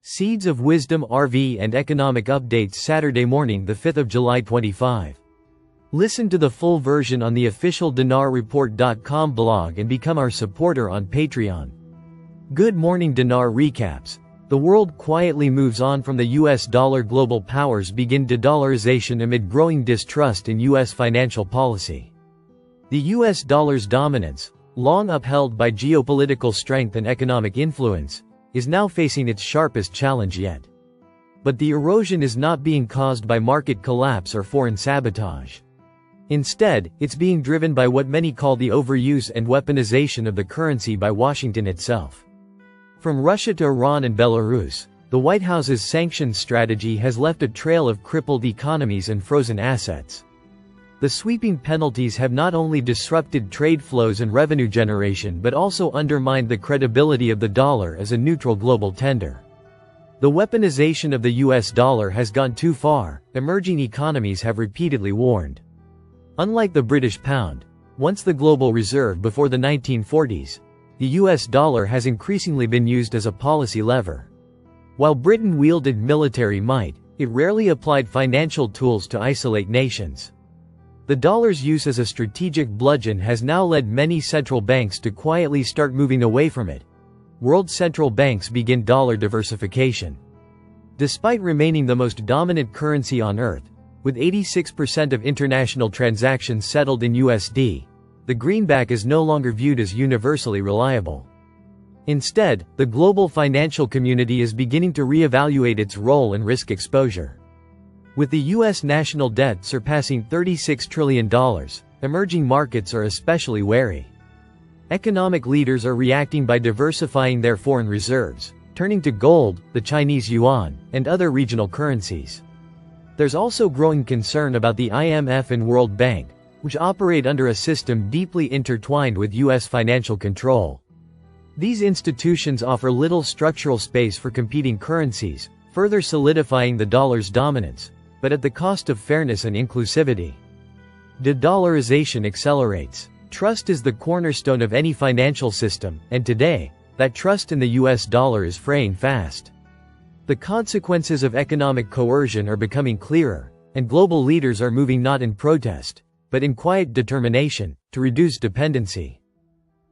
Seeds of Wisdom RV and Economic Updates Saturday morning, the 5th of July 25. Listen to the full version on the official dinarreport.com blog and become our supporter on Patreon. Good morning. Dinar recaps. The world quietly moves on from the US dollar. Global powers begin de-dollarization amid growing distrust in US financial policy. The US dollar's dominance, long upheld by geopolitical strength and economic influence, is now facing its sharpest challenge yet. But the erosion is not being caused by market collapse or foreign sabotage. Instead, it's being driven by what many call the overuse and weaponization of the currency by Washington itself. From Russia to Iran and Belarus, the White House's sanctions strategy has left a trail of crippled economies and frozen assets. The sweeping penalties have not only disrupted trade flows and revenue generation but also undermined the credibility of the dollar as a neutral global tender. The weaponization of the US dollar has gone too far, emerging economies have repeatedly warned. Unlike the British pound, once the global reserve before the 1940s, the US dollar has increasingly been used as a policy lever. While Britain wielded military might, it rarely applied financial tools to isolate nations. The dollar's use as a strategic bludgeon has now led many central banks to quietly start moving away from it. World central banks begin dollar diversification. Despite remaining the most dominant currency on Earth, with 86% of international transactions settled in USD, the greenback is no longer viewed as universally reliable. Instead, the global financial community is beginning to reevaluate its role and risk exposure. With the U.S. national debt surpassing $36 trillion, emerging markets are especially wary. Economic leaders are reacting by diversifying their foreign reserves, turning to gold, the Chinese yuan, and other regional currencies. There's also growing concern about the IMF and World Bank, which operate under a system deeply intertwined with U.S. financial control. These institutions offer little structural space for competing currencies, further solidifying the dollar's dominance, but at the cost of fairness and inclusivity. De-dollarization accelerates. Trust is the cornerstone of any financial system, and today, that trust in the US dollar is fraying fast. The consequences of economic coercion are becoming clearer, and global leaders are moving not in protest, but in quiet determination, to reduce dependency.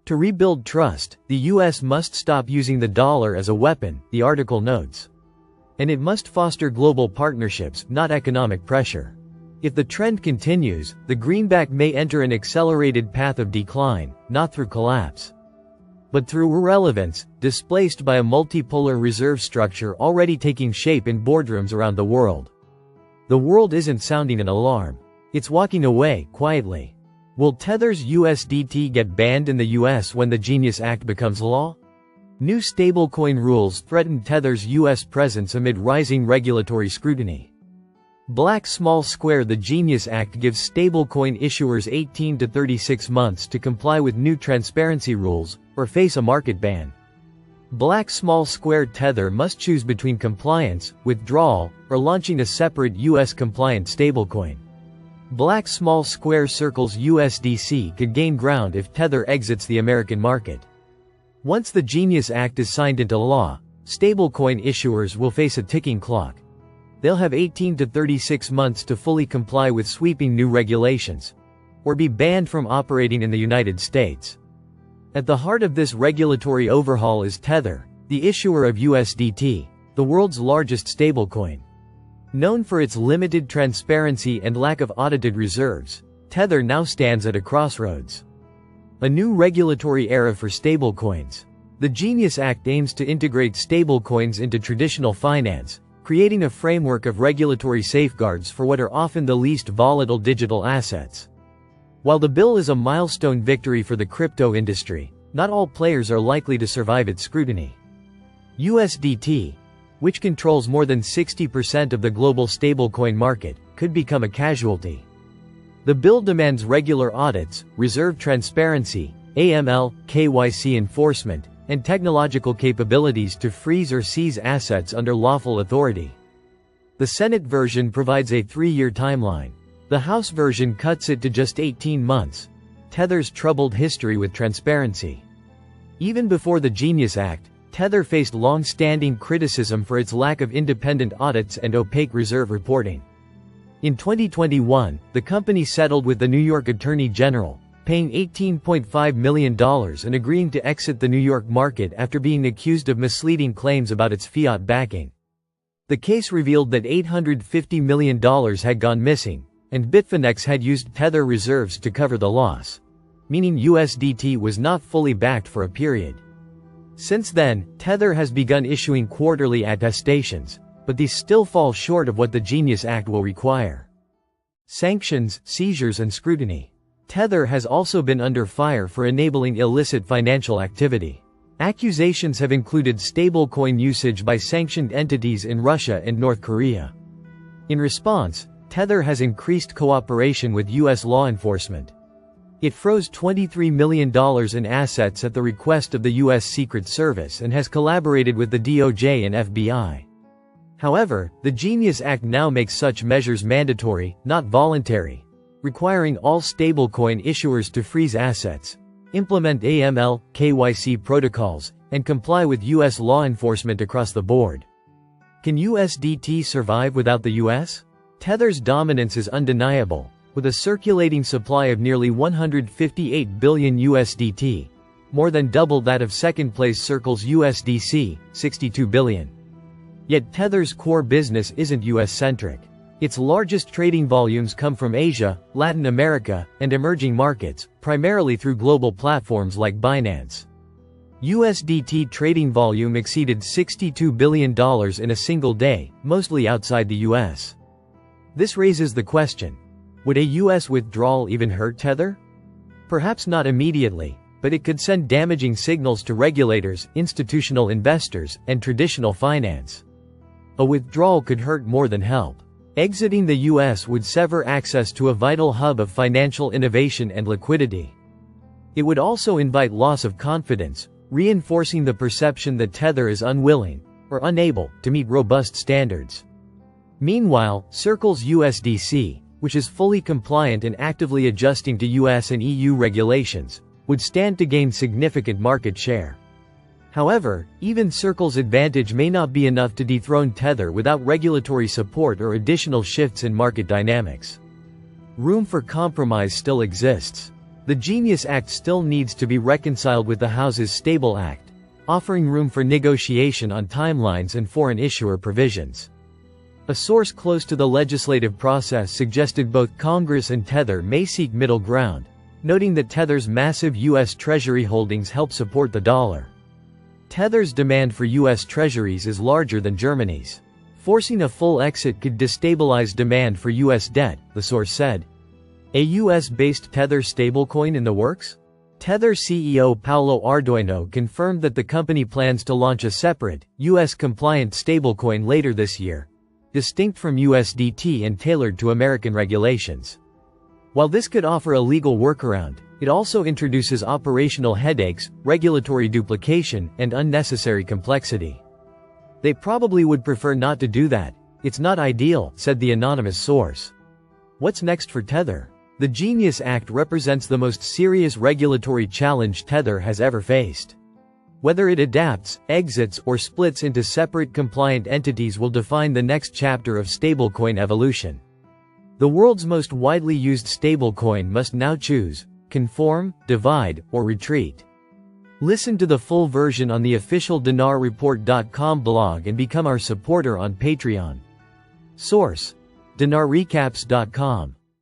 To rebuild trust, the US must stop using the dollar as a weapon, the article notes. And it must foster global partnerships, not economic pressure. If the trend continues, the greenback may enter an accelerated path of decline, not through collapse, but through irrelevance, displaced by a multipolar reserve structure already taking shape in boardrooms around the world. The world isn't sounding an alarm. It's walking away, quietly. Will Tether's USDT get banned in the US when the Genius Act becomes law? New stablecoin rules threaten Tether's U.S. presence amid rising regulatory scrutiny. Black Small Square. The Genius Act gives stablecoin issuers 18 to 36 months to comply with new transparency rules, or face a market ban. Black Small Square. Tether must choose between compliance, withdrawal, or launching a separate U.S.-compliant stablecoin. Black Small Square circles USDC could gain ground if Tether exits the American market. Once the Genius Act is signed into law, stablecoin issuers will face a ticking clock. They'll have 18 to 36 months to fully comply with sweeping new regulations, or be banned from operating in the United States. At the heart of this regulatory overhaul is Tether, the issuer of USDT, the world's largest stablecoin. Known for its limited transparency and lack of audited reserves, Tether now stands at a crossroads. A new regulatory era for stablecoins. The Genius Act aims to integrate stablecoins into traditional finance, creating a framework of regulatory safeguards for what are often the least volatile digital assets. While the bill is a milestone victory for the crypto industry, not all players are likely to survive its scrutiny. USDT, which controls more than 60% of the global stablecoin market, could become a casualty. The bill demands regular audits, reserve transparency, AML, KYC enforcement, and technological capabilities to freeze or seize assets under lawful authority. The Senate version provides a 3-year timeline. The House version cuts it to just 18 months. Tether's troubled history with transparency. Even before the Genius Act, Tether faced long-standing criticism for its lack of independent audits and opaque reserve reporting. In 2021, the company settled with the New York Attorney General, paying $18.5 million and agreeing to exit the New York market after being accused of misleading claims about its fiat backing. The case revealed that $850 million had gone missing, and Bitfinex had used Tether reserves to cover the loss, meaning USDT was not fully backed for a period. Since then, Tether has begun issuing quarterly attestations, but these still fall short of what the Genius Act will require. Sanctions, seizures and scrutiny. Tether has also been under fire for enabling illicit financial activity. Accusations have included stablecoin usage by sanctioned entities in Russia and North Korea. In response, Tether has increased cooperation with U.S. law enforcement. It froze $23 million in assets at the request of the U.S. Secret Service and has collaborated with the DOJ and FBI. However, the Genius Act now makes such measures mandatory, not voluntary, requiring all stablecoin issuers to freeze assets, implement AML, KYC protocols, and comply with U.S. law enforcement across the board. Can USDT survive without the U.S.? Tether's dominance is undeniable, with a circulating supply of nearly 158 billion USDT, more than double that of second-place Circle's USDC, 62 billion. Yet Tether's core business isn't US-centric. Its largest trading volumes come from Asia, Latin America, and emerging markets, primarily through global platforms like Binance. USDT trading volume exceeded $62 billion in a single day, mostly outside the US. This raises the question: would a US withdrawal even hurt Tether? Perhaps not immediately, but it could send damaging signals to regulators, institutional investors, and traditional finance. A withdrawal could hurt more than help. Exiting the US would sever access to a vital hub of financial innovation and liquidity. It would also invite loss of confidence, reinforcing the perception that Tether is unwilling, or unable, to meet robust standards. Meanwhile, Circle's USDC, which is fully compliant and actively adjusting to US and EU regulations, would stand to gain significant market share. However, even Circle's advantage may not be enough to dethrone Tether without regulatory support or additional shifts in market dynamics. Room for compromise still exists. The Genius Act still needs to be reconciled with the House's Stable Act, offering room for negotiation on timelines and foreign issuer provisions. A source close to the legislative process suggested both Congress and Tether may seek middle ground, noting that Tether's massive U.S. Treasury holdings help support the dollar. Tether's demand for U.S. Treasuries is larger than Germany's. Forcing a full exit could destabilize demand for U.S. debt, the source said. A U.S.-based Tether stablecoin in the works? Tether CEO Paulo Ardoino confirmed that the company plans to launch a separate, U.S.-compliant stablecoin later this year, distinct from USDT and tailored to American regulations. While this could offer a legal workaround, it also introduces operational headaches, regulatory duplication, and unnecessary complexity. They probably would prefer not to do that. It's not ideal, said the anonymous source. What's next for Tether? The Genius Act represents the most serious regulatory challenge Tether has ever faced. Whether it adapts, exits, or splits into separate compliant entities will define the next chapter of stablecoin evolution. The world's most widely used stablecoin must now choose: conform, divide, or retreat. Listen to the full version on the official dinarreport.com blog and become our supporter on Patreon. Source: dinarrecaps.com